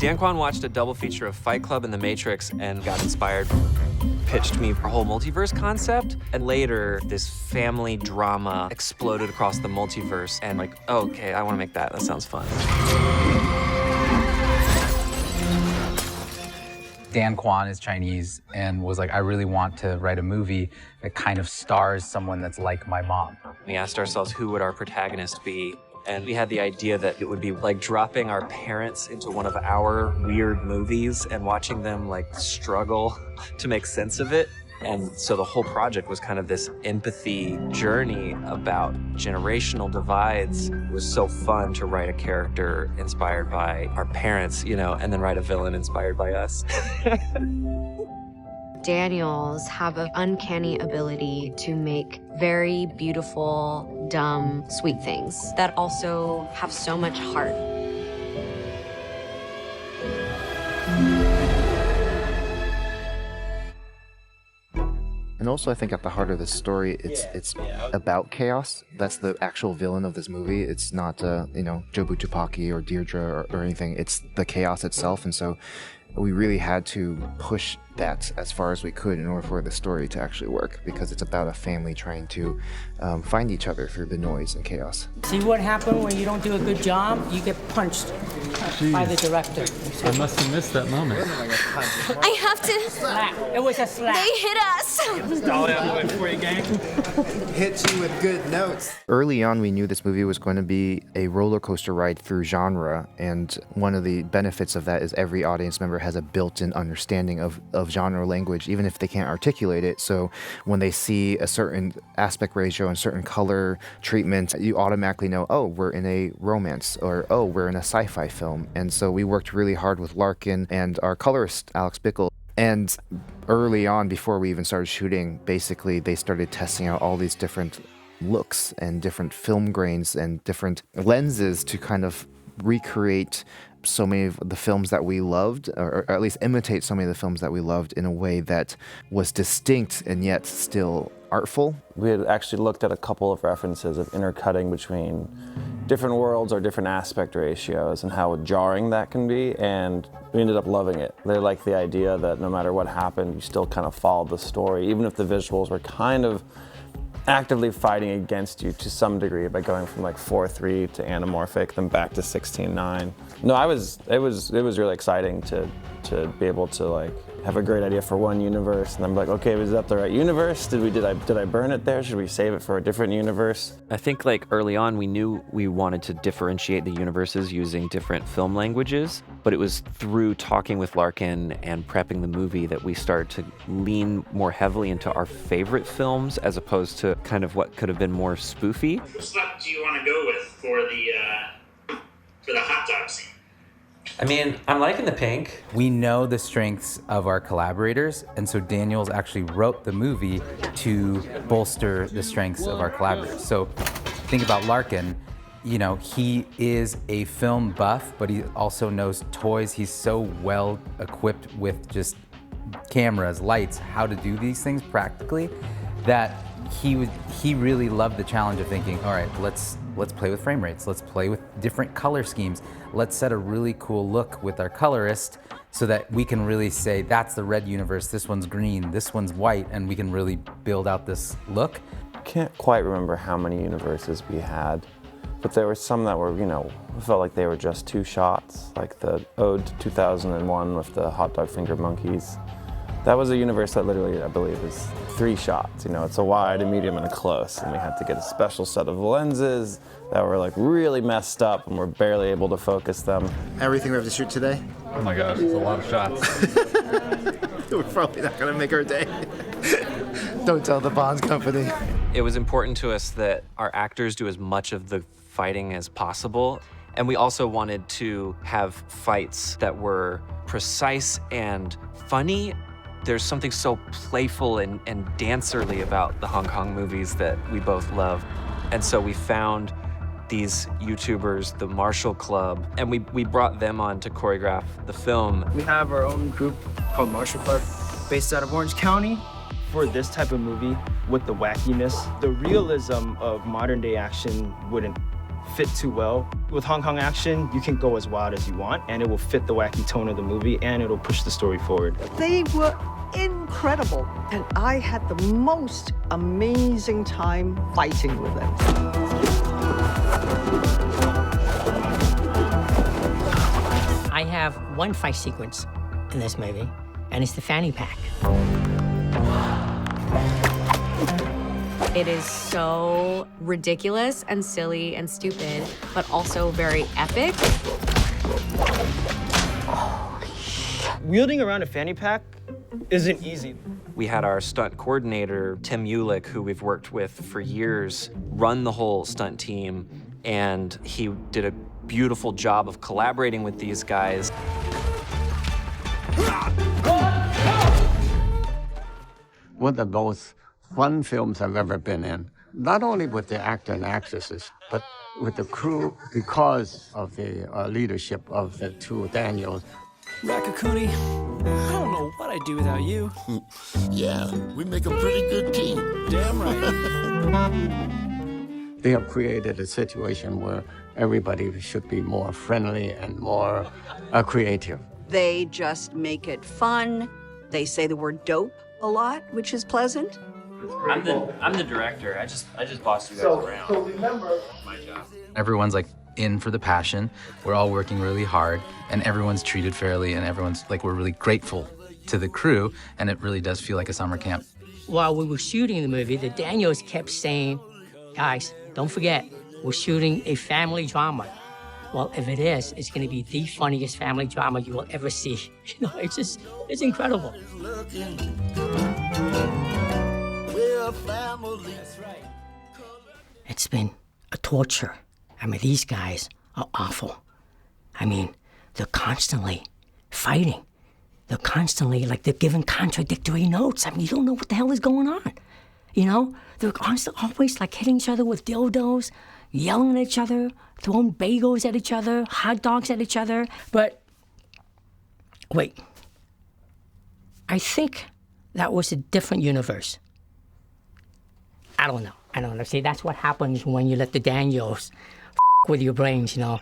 Dan Kwan watched a double feature of Fight Club and The Matrix and got inspired. Pitched me our whole multiverse concept, and later this family drama exploded across the multiverse, and like, oh, okay, I want to make that. That sounds fun. Dan Kwan is Chinese and was like, I really want to write a movie that kind of stars someone that's like my mom. We asked ourselves, who would our protagonist be? And we had the idea that it would be like dropping our parents into one of our weird movies and watching them like struggle to make sense of it. And so the whole project was kind of this empathy journey about generational divides. It was so fun to write a character inspired by our parents, you know, and then write a villain inspired by us. Daniels have an uncanny ability to make very beautiful, dumb, sweet things that also have so much heart. And also, I think at the heart of this story, it's about chaos. That's the actual villain of this movie. It's not, Jobu Tupaki or Deirdre or anything. It's the chaos itself. And so we really had to push that as far as we could in order for the story to actually work, because it's about a family trying to find each other through the noise and chaos. See what happened when you don't do a good job? You get punched by the director. I must have missed that moment. I have to. Slap. It was a slap. They hit us. Hit you with good notes. Early on, we knew this movie was going to be a roller coaster ride through genre, and one of the benefits of that is every audience member has a built-in understanding of genre language, even if they can't articulate it. So when they see a certain aspect ratio and certain color treatment, you automatically know, oh, we're in a romance, or oh, we're in a sci-fi film. And so we worked really hard with Larkin and our colorist, Alex Bickle. And early on, before we even started shooting, basically they started testing out all these different looks and different film grains and different lenses to kind of recreate so many of the films that we loved, or at least imitate so many of the films that we loved in a way that was distinct and yet still artful. We had actually looked at a couple of references of intercutting between different worlds or different aspect ratios and how jarring that can be, and we ended up loving it. They liked the idea that no matter what happened, you still kind of followed the story, even if the visuals were kind of actively fighting against you to some degree by going from like 4:3 to anamorphic, then back to 16:9. No, it was really exciting to be able to like have a great idea for one universe, and I'm like, okay, was that the right universe? Did I burn it there? Should we save it for a different universe? I think like early on we knew we wanted to differentiate the universes using different film languages, but it was through talking with Larkin and prepping the movie that we started to lean more heavily into our favorite films as opposed to kind of what could have been more spoofy. What slap do you want to go with for the hot dog scene? I mean, I'm liking the pink. We know the strengths of our collaborators, and so Daniels actually wrote the movie to bolster the strengths of our collaborators. So think about Larkin. You know, he is a film buff, but he also knows toys. He's so well equipped with just cameras, lights, how to do these things practically, that he really loved the challenge of thinking, all right, let's play with frame rates, let's play with different color schemes, let's set a really cool look with our colorist so that we can really say, that's the red universe, this one's green, this one's white, and we can really build out this look. I can't quite remember how many universes we had, but there were some that were, felt like they were just 2 shots, like the Ode to 2001 with the hot dog finger monkeys. That was a universe that literally, I believe, is 3 shots. It's a wide, a medium, and a close. And we had to get a special set of lenses that were like really messed up and we're barely able to focus them. Everything we have to shoot today? Oh my gosh, it's a lot of shots. We're probably not gonna make our day. Don't tell the Bonds company. It was important to us that our actors do as much of the fighting as possible. And we also wanted to have fights that were precise and funny. There's something so playful and dancerly about the Hong Kong movies that we both love. And so we found these YouTubers, the Marshall Club, and we brought them on to choreograph the film. We have our own group called Marshall Club, based out of Orange County. For this type of movie, with the wackiness, the realism of modern day action wouldn't fit too well. With Hong Kong action, you can go as wild as you want, and it will fit the wacky tone of the movie, and it'll push the story forward. They were incredible, and I had the most amazing time fighting with them. I have one fight sequence in this movie, and it's the fanny pack. It is so ridiculous and silly and stupid, but also very epic. Wielding around a fanny pack isn't easy. We had our stunt coordinator, Tim Ulick, who we've worked with for years, run the whole stunt team, and he did a beautiful job of collaborating with these guys. One of the most fun films I've ever been in, not only with the actor and actresses, but with the crew because of the leadership of the two Daniels. Rakakuni, I don't know what I'd do without you. Yeah, we make a pretty good team. Damn right. They have created a situation where everybody should be more friendly and more creative. They just make it fun. They say the word dope a lot, which is pleasant. I'm the director. I just boss you guys around. So remember, my job. Everyone's like in for the passion. We're all working really hard, and everyone's treated fairly, and everyone's like, we're really grateful to the crew, and it really does feel like a summer camp. While we were shooting the movie, the Daniels kept saying, guys, don't forget, we're shooting a family drama. Well, if it is, it's going to be the funniest family drama you will ever see. You know, it's incredible. It's been a torture. I mean, these guys are awful. I mean, they're constantly fighting. They're constantly, like, they're giving contradictory notes. I mean, you don't know what the hell is going on. You know? They're always, like, hitting each other with dildos, yelling at each other, throwing bagels at each other, hot dogs at each other. But, wait. I think that was a different universe. I don't know. See, that's what happens when you let the Daniels with your brains, you know.